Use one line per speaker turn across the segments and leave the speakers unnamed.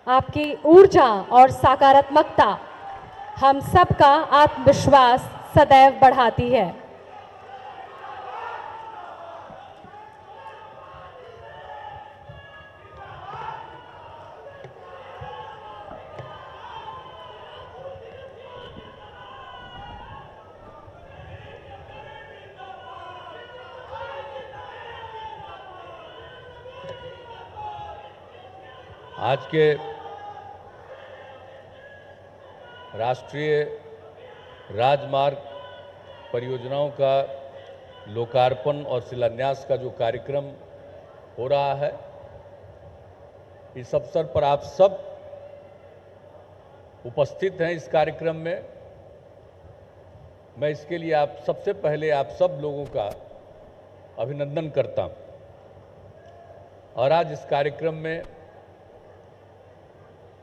आपकी ऊर्जा और सकारात्मकता हम सबका आत्मविश्वास सदैव बढ़ाती है।
आज के राष्ट्रीय राजमार्ग परियोजनाओं का लोकार्पण और शिलान्यास का जो कार्यक्रम हो रहा है, इस अवसर पर आप सब उपस्थित हैं। इस कार्यक्रम में मैं इसके लिए आप सबसे पहले आप सब लोगों का अभिनंदन करता हूं। और आज इस कार्यक्रम में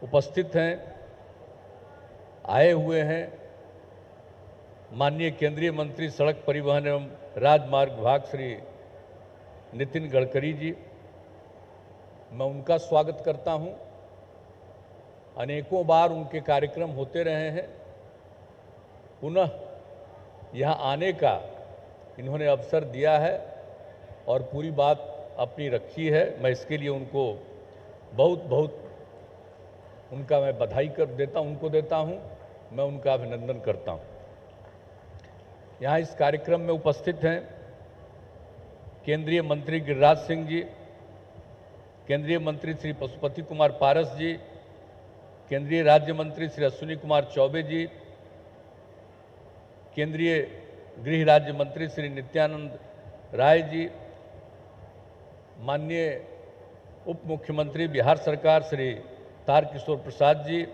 उपस्थित हैं, आए हुए हैं माननीय केंद्रीय मंत्री सड़क परिवहन एवं राजमार्ग विभाग श्री नितिन गडकरी जी। मैं उनका स्वागत करता हूं। अनेकों बार उनके कार्यक्रम होते रहे हैं, पुनः यहां आने का इन्होंने अवसर दिया है और पूरी बात अपनी रखी है। मैं इसके लिए उनको बहुत बहुत उनका मैं बधाई उनको देता हूं, मैं उनका अभिनंदन करता हूं। यहाँ इस कार्यक्रम में उपस्थित हैं केंद्रीय मंत्री गिरिराज सिंह जी, केंद्रीय मंत्री श्री पशुपति कुमार पारस जी, केंद्रीय राज्य मंत्री श्री अश्विनी कुमार चौबे जी, केंद्रीय गृह राज्य मंत्री श्री नित्यानंद राय जी, माननीय उप मुख्यमंत्री बिहार सरकार श्री तारकिशोर प्रसाद जी,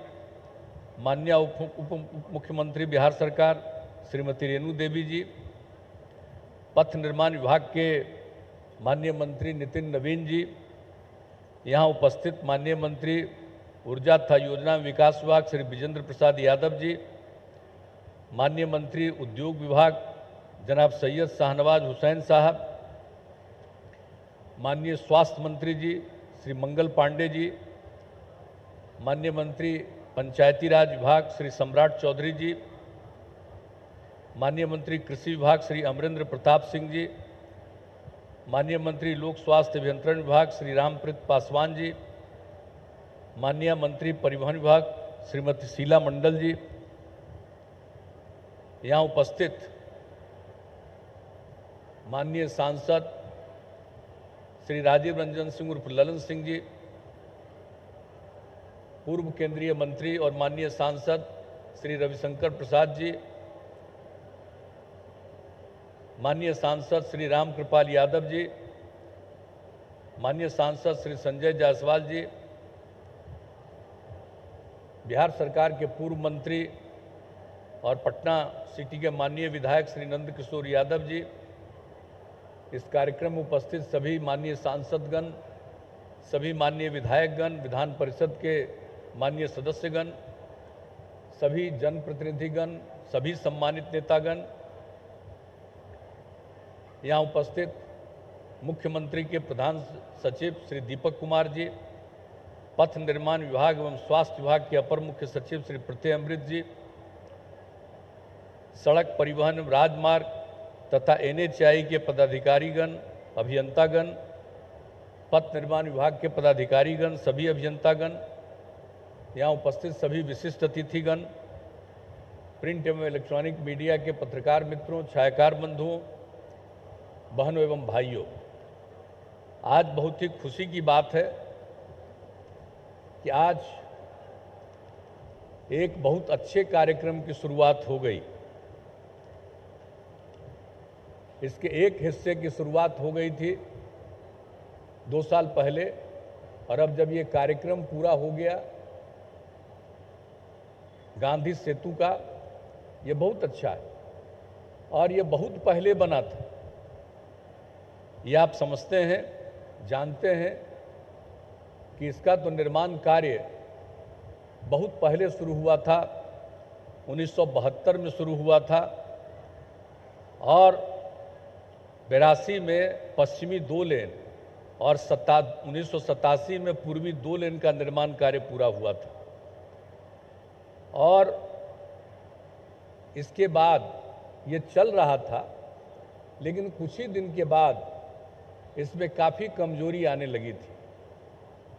माननीय उप मुख्यमंत्री बिहार सरकार श्रीमती रेणु देवी जी, पथ निर्माण विभाग के माननीय मंत्री नितिन नवीन जी, यहाँ उपस्थित माननीय मंत्री ऊर्जा तथा योजना विकास विभाग श्री विजेंद्र प्रसाद यादव जी, माननीय मंत्री उद्योग विभाग जनाब सैयद शाहनवाज हुसैन साहब, माननीय स्वास्थ्य मंत्री जी श्री मंगल पांडे जी, माननीय मंत्री पंचायती राज विभाग श्री सम्राट चौधरी जी, माननीय मंत्री कृषि विभाग श्री अमरेंद्र प्रताप सिंह जी, माननीय मंत्री लोक स्वास्थ्य अभियंत्रण विभाग श्री रामप्रीत पासवान जी, माननीय मंत्री परिवहन विभाग श्रीमती शीला मंडल जी, यहाँ उपस्थित माननीय सांसद श्री राजीव रंजन सिंह उर्फ ललन सिंह जी, पूर्व केंद्रीय मंत्री और माननीय सांसद श्री रविशंकर प्रसाद जी, माननीय सांसद श्री रामकृपाल यादव जी, माननीय सांसद श्री संजय जायसवाल जी, बिहार सरकार के पूर्व मंत्री और पटना सिटी के माननीय विधायक श्री नंद किशोर यादव जी, इस कार्यक्रम में उपस्थित सभी माननीय सांसदगण, सभी माननीय विधायकगण, विधान परिषद के माननीय सदस्यगण, सभी जनप्रतिनिधिगण, सभी सम्मानित नेतागण, यहाँ उपस्थित मुख्यमंत्री के प्रधान सचिव श्री दीपक कुमार जी, पथ निर्माण विभाग एवं स्वास्थ्य विभाग के अपर मुख्य सचिव श्री प्रत्यय अमृत जी, सड़क परिवहन राजमार्ग तथा NHAI के पदाधिकारीगण, अभियंतागण, पथ निर्माण विभाग के पदाधिकारीगण, सभी अभियंतागण, यहाँ उपस्थित सभी विशिष्ट अतिथिगण, प्रिंट एवं इलेक्ट्रॉनिक मीडिया के पत्रकार मित्रों, छायाकार बंधुओं, बहनों एवं भाइयों, आज बहुत ही खुशी की बात है कि आज एक बहुत अच्छे कार्यक्रम की शुरुआत हो गई। इसके एक हिस्से की शुरुआत हो गई थी 2 साल पहले, और अब जब ये कार्यक्रम पूरा हो गया गांधी सेतु का, ये बहुत अच्छा है। और ये बहुत पहले बना था, ये आप समझते हैं, जानते हैं कि इसका तो निर्माण कार्य बहुत पहले शुरू हुआ था, 1972 में शुरू हुआ था, और 82 में पश्चिमी 2 लेन और 1987 में पूर्वी 2 लेन का निर्माण कार्य पूरा हुआ था। और इसके बाद ये चल रहा था, लेकिन कुछ ही दिन के बाद इसमें काफ़ी कमजोरी आने लगी थी।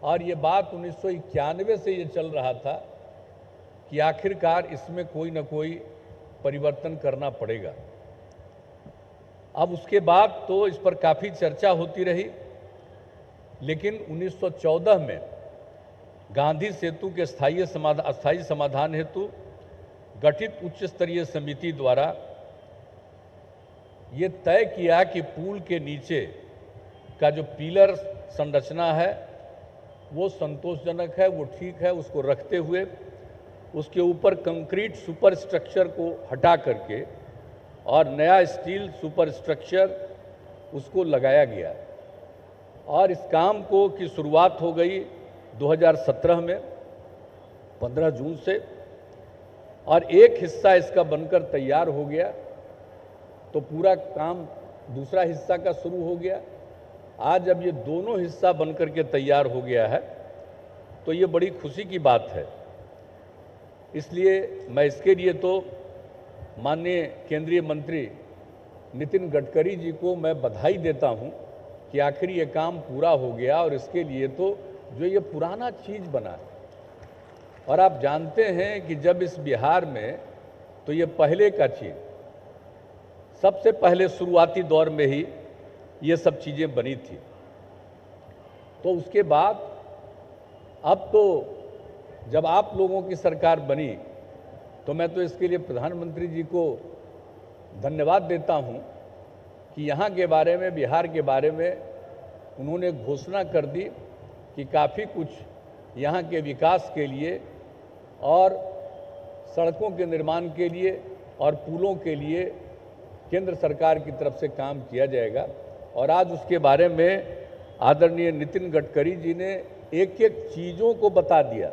और ये बात 1991 से ये चल रहा था कि आखिरकार इसमें कोई ना कोई परिवर्तन करना पड़ेगा। अब उसके बाद तो इस पर काफ़ी चर्चा होती रही, लेकिन 1914 में गांधी सेतु के अस्थायी समाधान हेतु गठित उच्च स्तरीय समिति द्वारा ये तय किया कि पुल के नीचे का जो पिलर संरचना है वो संतोषजनक है, वो ठीक है। उसको रखते हुए उसके ऊपर कंक्रीट सुपर स्ट्रक्चर को हटा करके और नया स्टील सुपर स्ट्रक्चर उसको लगाया गया। और इस काम को की शुरुआत हो गई 2017 में 15 जून से, और एक हिस्सा इसका बनकर तैयार हो गया तो पूरा काम दूसरा हिस्सा का शुरू हो गया। आज जब ये दोनों हिस्सा बनकर के तैयार हो गया है तो ये बड़ी खुशी की बात है। इसलिए मैं इसके लिए तो माननीय केंद्रीय मंत्री नितिन गडकरी जी को मैं बधाई देता हूं कि आखिर ये काम पूरा हो गया। और इसके लिए तो जो ये पुराना चीज़ बना है, और आप जानते हैं कि जब इस बिहार में तो ये पहले का चीज़, सबसे पहले शुरुआती दौर में ही ये सब चीज़ें बनी थी। तो उसके बाद अब तो जब आप लोगों की सरकार बनी तो मैं तो इसके लिए प्रधानमंत्री जी को धन्यवाद देता हूं कि यहाँ के बारे में, बिहार के बारे में उन्होंने घोषणा कर दी कि काफ़ी कुछ यहाँ के विकास के लिए और सड़कों के निर्माण के लिए और पुलों के लिए केंद्र सरकार की तरफ से काम किया जाएगा। और आज उसके बारे में आदरणीय नितिन गडकरी जी ने एक एक चीज़ों को बता दिया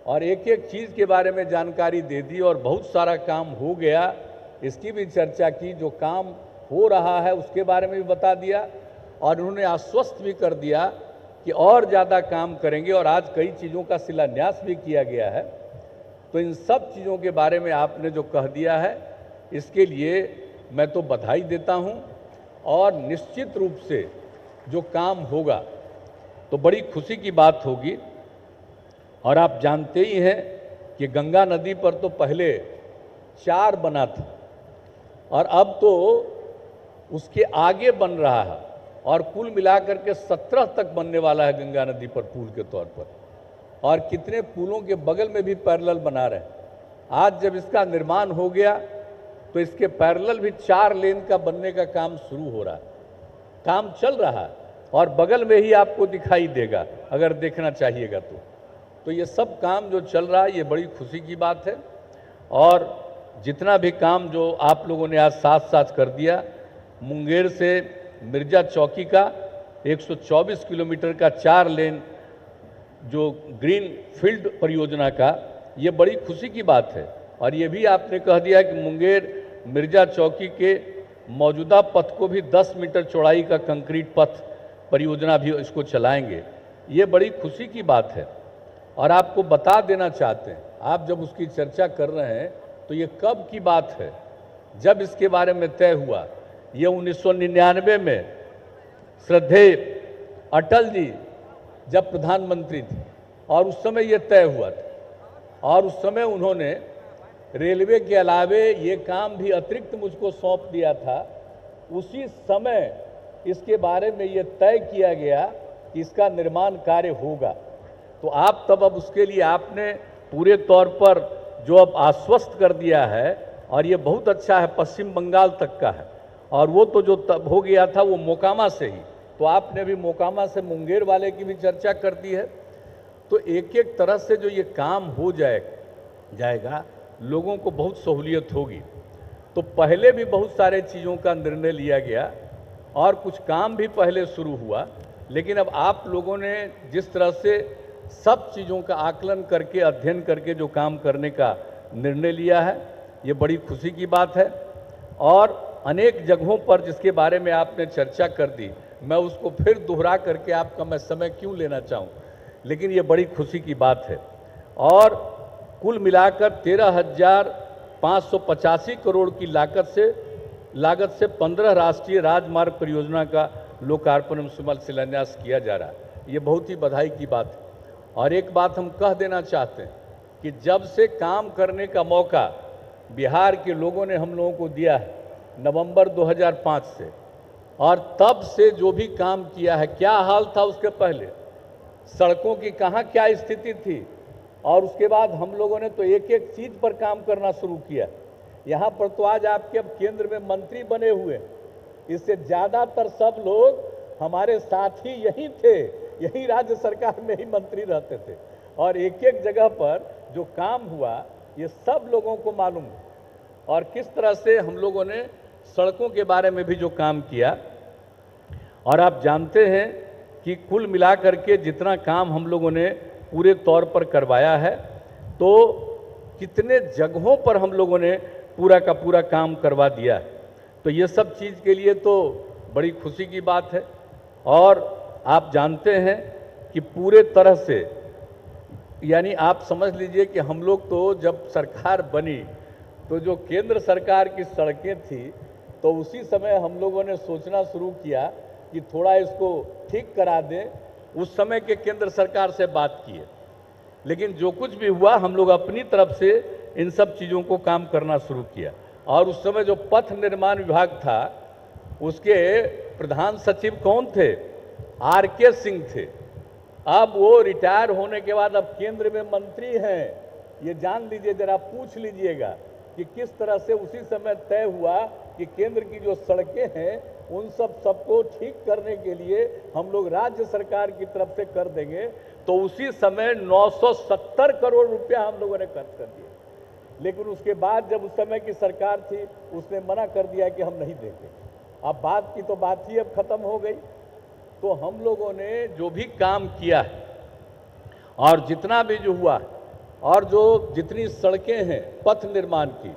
और एक एक चीज़ के बारे में जानकारी दे दी, और बहुत सारा काम हो गया इसकी भी चर्चा की। जो काम हो रहा है उसके बारे में भी बता दिया, और उन्होंने आश्वस्त भी कर दिया कि और ज़्यादा काम करेंगे। और आज कई चीज़ों का शिलान्यास भी किया गया है। तो इन सब चीज़ों के बारे में आपने जो कह दिया है, इसके लिए मैं तो बधाई देता हूं। और निश्चित रूप से जो काम होगा तो बड़ी खुशी की बात होगी। और आप जानते ही हैं कि गंगा नदी पर तो पहले 4 बना था, और अब तो उसके आगे बन रहा है, और कुल मिलाकर के 17 तक बनने वाला है गंगा नदी पर पुल के तौर पर। और कितने पुलों के बगल में भी पैरेलल बना रहे हैं। आज जब इसका निर्माण हो गया तो इसके पैरेलल भी 4 लेन का बनने का काम शुरू हो रहा है, काम चल रहा है, और बगल में ही आपको दिखाई देगा अगर देखना चाहिएगा तो ये सब काम जो चल रहा है ये बड़ी खुशी की बात है। और जितना भी काम जो आप लोगों ने आज साथ साथ कर दिया, मुंगेर से मिर्जा चौकी का 124 किलोमीटर का 4 लेन जो ग्रीन फील्ड परियोजना का, ये बड़ी खुशी की बात है। और ये भी आपने कह दिया कि मुंगेर मिर्जा चौकी के मौजूदा पथ को भी 10 मीटर चौड़ाई का कंक्रीट पथ परियोजना भी इसको चलाएंगे। ये बड़ी खुशी की बात है। और आपको बता देना चाहते हैं, आप जब उसकी चर्चा कर रहे हैं तो ये कब की बात है, जब इसके बारे में तय हुआ। ये 1999 में श्रद्धेय अटल जी जब प्रधानमंत्री थे, और उस समय ये तय हुआ था। और उस समय उन्होंने रेलवे के अलावे ये काम भी अतिरिक्त मुझको सौंप दिया था। उसी समय इसके बारे में ये तय किया गया कि इसका निर्माण कार्य होगा। तो आप तब अब उसके लिए आपने पूरे तौर पर जो अब आश्वस्त कर दिया है, और ये बहुत अच्छा है, पश्चिम बंगाल तक का है। और वो तो जो तब हो गया था वो मोकामा से ही, तो आपने भी मोकामा से मुंगेर वाले की भी चर्चा कर दी है। तो एक एक तरह से जो ये काम हो जाएगा, लोगों को बहुत सहूलियत होगी। तो पहले भी बहुत सारे चीज़ों का निर्णय लिया गया और कुछ काम भी पहले शुरू हुआ, लेकिन अब आप लोगों ने जिस तरह से सब चीज़ों का आकलन करके, अध्ययन करके जो काम करने का निर्णय लिया है, ये बड़ी खुशी की बात है। और अनेक जगहों पर जिसके बारे में आपने चर्चा कर दी, मैं उसको फिर दोहरा करके आपका मैं समय क्यों लेना चाहूँ, लेकिन ये बड़ी खुशी की बात है। और कुल मिलाकर 13,585 करोड़ की लागत से 15 राष्ट्रीय राजमार्ग परियोजना का लोकार्पण एवं शिलान्यास किया जा रहा है। ये बहुत ही बधाई की बात है। और एक बात हम कह देना चाहते हैं कि जब से काम करने का मौका बिहार के लोगों ने हम लोगों को दिया है नवंबर 2005 से, और तब से जो भी काम किया है, क्या हाल था उसके पहले, सड़कों की कहाँ क्या स्थिति थी, और उसके बाद हम लोगों ने तो एक एक चीज़ पर काम करना शुरू किया। यहाँ पर तो आज आपके अब केंद्र में मंत्री बने हुए, इससे ज़्यादातर सब लोग हमारे साथी यहीं थे, यहीं राज्य सरकार में ही मंत्री रहते थे, और एक एक जगह पर जो काम हुआ ये सब लोगों को मालूम है। और किस तरह से हम लोगों ने सड़कों के बारे में भी जो काम किया, और आप जानते हैं कि कुल मिलाकर के जितना काम हम लोगों ने पूरे तौर पर करवाया है, तो कितने जगहों पर हम लोगों ने पूरा का पूरा काम करवा दिया है। तो ये सब चीज़ के लिए तो बड़ी खुशी की बात है। और आप जानते हैं कि पूरे तरह से, यानी आप समझ लीजिए कि हम लोग तो जब सरकार बनी तो जो केंद्र सरकार की सड़कें थी, तो उसी समय हम लोगों ने सोचना शुरू किया कि थोड़ा इसको ठीक करा दें। उस समय के केंद्र सरकार से बात की है, लेकिन जो कुछ भी हुआ हम लोग अपनी तरफ से इन सब चीज़ों को काम करना शुरू किया। और उस समय जो पथ निर्माण विभाग था उसके प्रधान सचिव कौन थे? RK सिंह थे। अब वो रिटायर होने के बाद अब केंद्र में मंत्री हैं। ये जान लीजिए, जरा पूछ लीजिएगा कि किस तरह से उसी समय तय हुआ कि केंद्र की जो सड़कें हैं उन सबको ठीक करने के लिए हम लोग राज्य सरकार की तरफ से कर देंगे। तो उसी समय 970 करोड़ रुपया हम लोगों ने खर्च कर दिए। लेकिन उसके बाद जब उस समय की सरकार थी उसने मना कर दिया कि हम नहीं देंगे। अब बात की तो बात ही अब खत्म हो गई। तो हम लोगों ने जो भी काम किया है और जितना भी जो हुआ और जो जितनी सड़कें हैं पथ निर्माण की,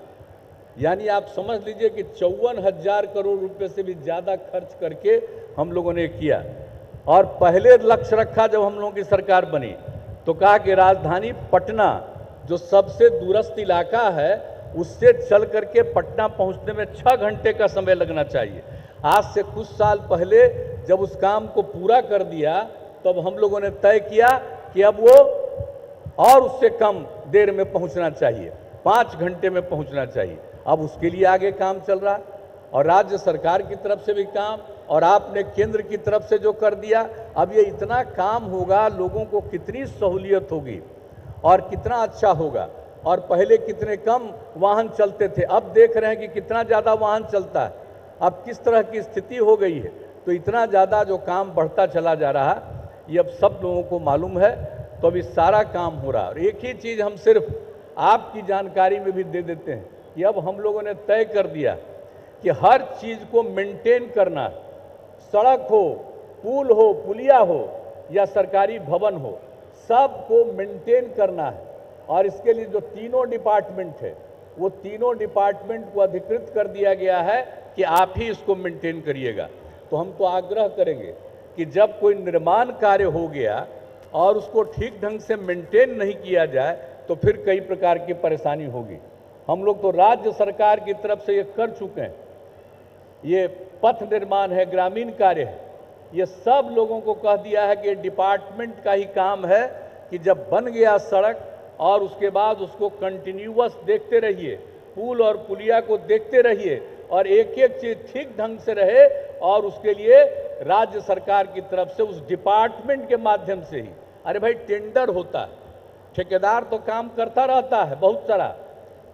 यानी आप समझ लीजिए कि 54,000 करोड़ रुपए से भी ज़्यादा खर्च करके हम लोगों ने किया। और पहले लक्ष्य रखा जब हम लोगों की सरकार बनी तो कहा कि राजधानी पटना जो सबसे दूरस्थ इलाका है उससे चल करके पटना पहुंचने में 6 घंटे का समय लगना चाहिए। आज से कुछ साल पहले जब उस काम को पूरा कर दिया तब हम लोगों ने तय किया कि अब वो और उससे कम देर में पहुंचना चाहिए, 5 घंटे में पहुंचना चाहिए। अब उसके लिए आगे काम चल रहा है और राज्य सरकार की तरफ से भी काम और आपने केंद्र की तरफ से जो कर दिया। अब ये इतना काम होगा, लोगों को कितनी सहूलियत होगी और कितना अच्छा होगा। और पहले कितने कम वाहन चलते थे, अब देख रहे हैं कि कितना ज़्यादा वाहन चलता है, अब किस तरह की स्थिति हो गई है। तो इतना ज़्यादा जो काम बढ़ता चला जा रहा है ये अब सब लोगों को मालूम है। तो अभी सारा काम हो रहा है। और एक ही चीज़ हम सिर्फ आपकी जानकारी में भी दे देते हैं कि अब हम लोगों ने तय कर दिया कि हर चीज़ को मेंटेन करना, सड़क हो, पुल हो, पुलिया हो या सरकारी भवन हो, सबको मेंटेन करना है। और इसके लिए जो तीनों डिपार्टमेंट है वो तीनों डिपार्टमेंट को अधिकृत कर दिया गया है कि आप ही इसको मेंटेन करिएगा। तो हम तो आग्रह करेंगे कि जब कोई निर्माण कार्य हो गया और उसको ठीक ढंग से मेंटेन नहीं किया जाए तो फिर कई प्रकार की परेशानी होगी। हम लोग तो राज्य सरकार की तरफ से ये कर चुके हैं। ये पथ निर्माण है, ग्रामीण कार्य है, ये सब लोगों को कह दिया है कि डिपार्टमेंट का ही काम है कि जब बन गया सड़क और उसके बाद उसको कंटिन्यूअस देखते रहिए, पुल और पुलिया को देखते रहिए और एक एक चीज़ ठीक ढंग से रहे। और उसके लिए राज्य सरकार की तरफ से उस डिपार्टमेंट के माध्यम से ही, अरे भाई टेंडर होता है, ठेकेदार तो काम करता रहता है बहुत सारा,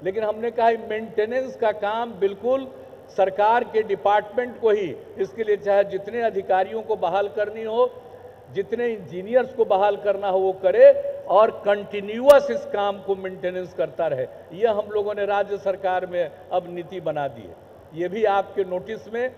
लेकिन हमने कहा मेंटेनेंस का काम बिल्कुल सरकार के डिपार्टमेंट को ही, इसके लिए चाहे जितने अधिकारियों को बहाल करनी हो, जितने इंजीनियर्स को बहाल करना हो वो करे और कंटिन्यूअस इस काम को मेंटेनेंस करता रहे। ये हम लोगों ने राज्य सरकार में अब नीति बना दी है। ये भी आपके नोटिस में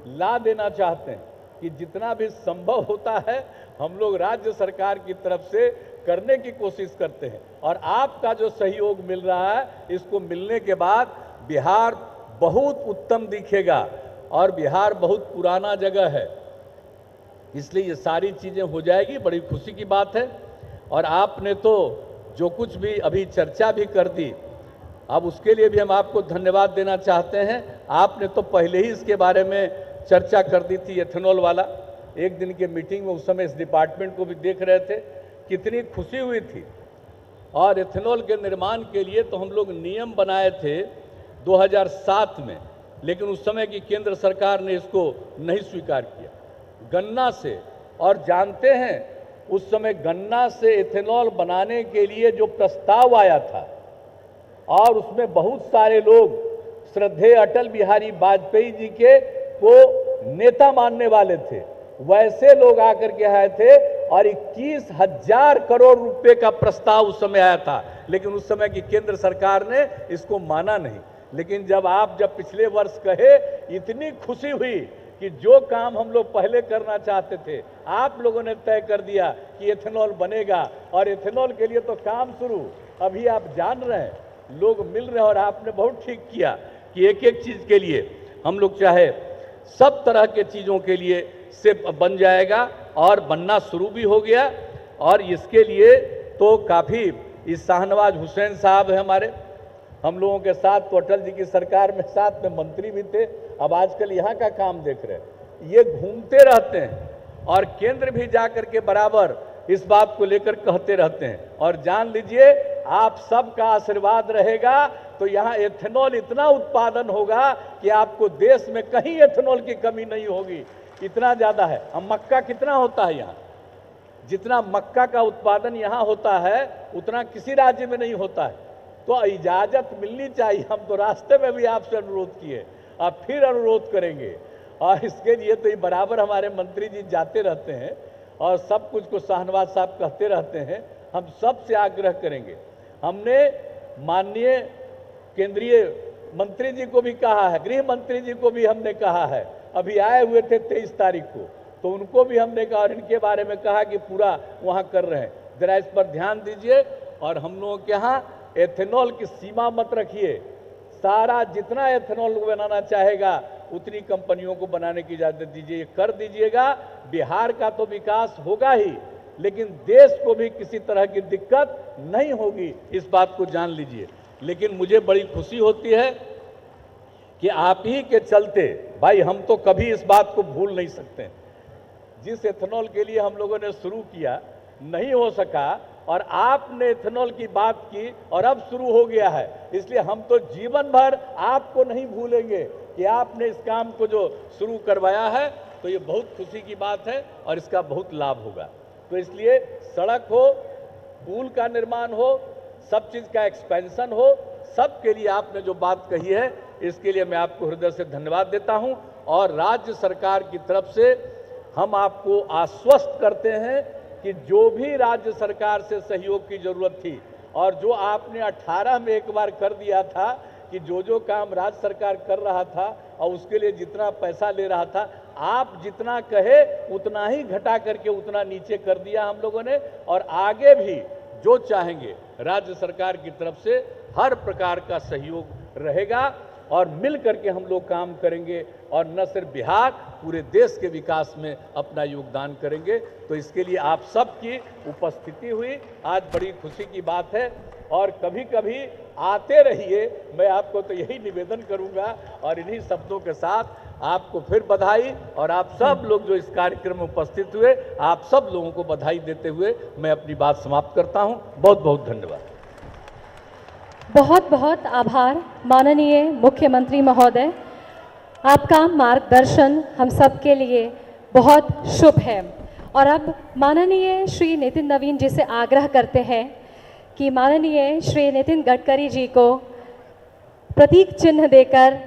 ला देना चाहते हैं कि जितना भी संभव होता है हम लोग राज्य सरकार की तरफ से करने की कोशिश करते हैं। और आपका जो सहयोग मिल रहा है, इसको मिलने के बाद बिहार बहुत उत्तम दिखेगा। और बिहार बहुत पुराना जगह है, इसलिए ये सारी चीज़ें हो जाएगी, बड़ी खुशी की बात है। और आपने तो जो कुछ भी अभी चर्चा भी कर दी, अब उसके लिए भी हम आपको धन्यवाद देना चाहते हैं। आपने तो पहले ही इसके बारे में चर्चा कर दी थी, एथेनॉल वाला। एक दिन के मीटिंग में उस समय इस डिपार्टमेंट को भी देख रहे थे, कितनी खुशी हुई थी। और एथेनॉल के निर्माण के लिए तो हम लोग नियम बनाए थे 2007 में, लेकिन उस समय की केंद्र सरकार ने इसको नहीं स्वीकार किया। गन्ना से, और जानते हैं उस समय गन्ना से एथेनॉल बनाने के लिए जो प्रस्ताव आया था, और उसमें बहुत सारे लोग श्रद्धेय अटल बिहारी वाजपेयी जी के को नेता मानने वाले थे, वैसे लोग आकर के आए थे और 21,000 करोड़ रुपए का प्रस्ताव उस समय आया था, लेकिन उस समय की केंद्र सरकार ने इसको माना नहीं। लेकिन जब पिछले वर्ष कहे, इतनी खुशी हुई कि जो काम हम लोग पहले करना चाहते थे, आप लोगों ने तय कर दिया कि एथेनॉल बनेगा, और एथेनॉल के लिए तो काम शुरू। अभी आप जान रहे हैं, लोग मिल रहे हैं, और आपने बहुत ठीक किया कि एक एक चीज़ के लिए हम लोग चाहे सब तरह के चीज़ों के लिए से बन जाएगा, और बनना शुरू भी हो गया। और इसके लिए तो काफ़ी, इस शाहनवाज हुसैन साहब है हमारे, हम लोगों के साथ, तो अटल जी की सरकार में साथ में मंत्री भी थे, अब आजकल यहाँ का काम देख रहे हैं। ये घूमते रहते हैं और केंद्र भी जाकर के बराबर इस बात को लेकर कहते रहते हैं। और जान लीजिए, आप सबका आशीर्वाद रहेगा तो यहाँ एथेनॉल इतना उत्पादन होगा कि आपको देश में कहीं एथेनॉल की कमी नहीं होगी, इतना ज़्यादा है। अब मक्का कितना होता है यहाँ, जितना मक्का का उत्पादन यहाँ होता है उतना किसी राज्य में नहीं होता है। तो इजाज़त मिलनी चाहिए। हम तो रास्ते में भी आपसे अनुरोध किए, अब फिर अनुरोध करेंगे, और इसके लिए तो ये बराबर हमारे मंत्री जी जाते रहते हैं और सब कुछ को शाहनवाज साहब कहते रहते हैं। हम सबसे आग्रह करेंगे, हमने माननीय केंद्रीय मंत्री जी को भी कहा है, गृह मंत्री जी को भी हमने कहा है, अभी आए हुए थे 23 तारीख को, तो उनको भी हमने कहा और इनके बारे में कहा कि पूरा वहाँ कर रहे हैं, जरा इस पर ध्यान दीजिए। और हम लोगों के यहाँ एथेनॉल की सीमा मत रखिए, सारा जितना एथेनॉल बनाना चाहेगा उतनी कंपनियों को बनाने की इजाज़त दीजिए, कर दीजिएगा। बिहार का तो विकास होगा ही, लेकिन देश को भी किसी तरह की दिक्कत नहीं होगी, इस बात को जान लीजिए। लेकिन मुझे बड़ी खुशी होती है कि आप ही के चलते, भाई हम तो कभी इस बात को भूल नहीं सकते, जिस एथेनॉल के लिए हम लोगों ने शुरू किया नहीं हो सका, और आपने एथेनॉल की बात की और अब शुरू हो गया है, इसलिए हम तो जीवन भर आपको नहीं भूलेंगे कि आपने इस काम को जो शुरू करवाया है। तो ये बहुत खुशी की बात है और इसका बहुत लाभ होगा। तो इसलिए सड़क हो, पुल का निर्माण हो, सब चीज़ का एक्सपेंशन हो, सब के लिए आपने जो बात कही है, इसके लिए मैं आपको हृदय से धन्यवाद देता हूं। और राज्य सरकार की तरफ से हम आपको आश्वस्त करते हैं कि जो भी राज्य सरकार से सहयोग की जरूरत थी, और जो आपने 18 में एक बार कर दिया था कि जो काम राज्य सरकार कर रहा था और उसके लिए जितना पैसा ले रहा था, आप जितना कहे उतना ही घटा करके उतना नीचे कर दिया हम लोगों ने। और आगे भी जो चाहेंगे राज्य सरकार की तरफ से हर प्रकार का सहयोग रहेगा, और मिल करके हम लोग काम करेंगे, और न सिर्फ बिहार, पूरे देश के विकास में अपना योगदान करेंगे। तो इसके लिए आप सबकी उपस्थिति हुई, आज बड़ी खुशी की बात है। और कभी कभी आते रहिए, मैं आपको तो यही निवेदन करूंगा। और इन्हीं शब्दों के साथ आपको फिर बधाई, और आप सब लोग जो इस कार्यक्रम में उपस्थित हुए, आप सब लोगों को बधाई देते हुए मैं अपनी बात समाप्त करता हूं। बहुत बहुत धन्यवाद।
बहुत बहुत आभार माननीय मुख्यमंत्री महोदय, आपका मार्गदर्शन हम सब के लिए बहुत शुभ है। और अब माननीय श्री नितिन नवीन जी से आग्रह करते हैं कि माननीय श्री नितिन गडकरी जी को प्रतीक चिन्ह देकर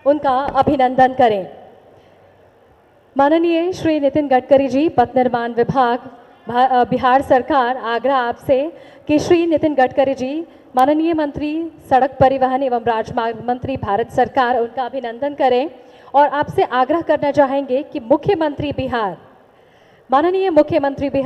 उनका अभिनंदन करें। माननीय श्री नितिन गडकरी जी, पथ निर्माण विभाग, बिहार सरकार आग्रह आपसे कि श्री नितिन गडकरी जी, माननीय मंत्री सड़क परिवहन एवं राजमार्ग मंत्री भारत सरकार, उनका अभिनंदन करें। और आपसे आग्रह करना चाहेंगे कि मुख्यमंत्री बिहार, माननीय मुख्यमंत्री बिहार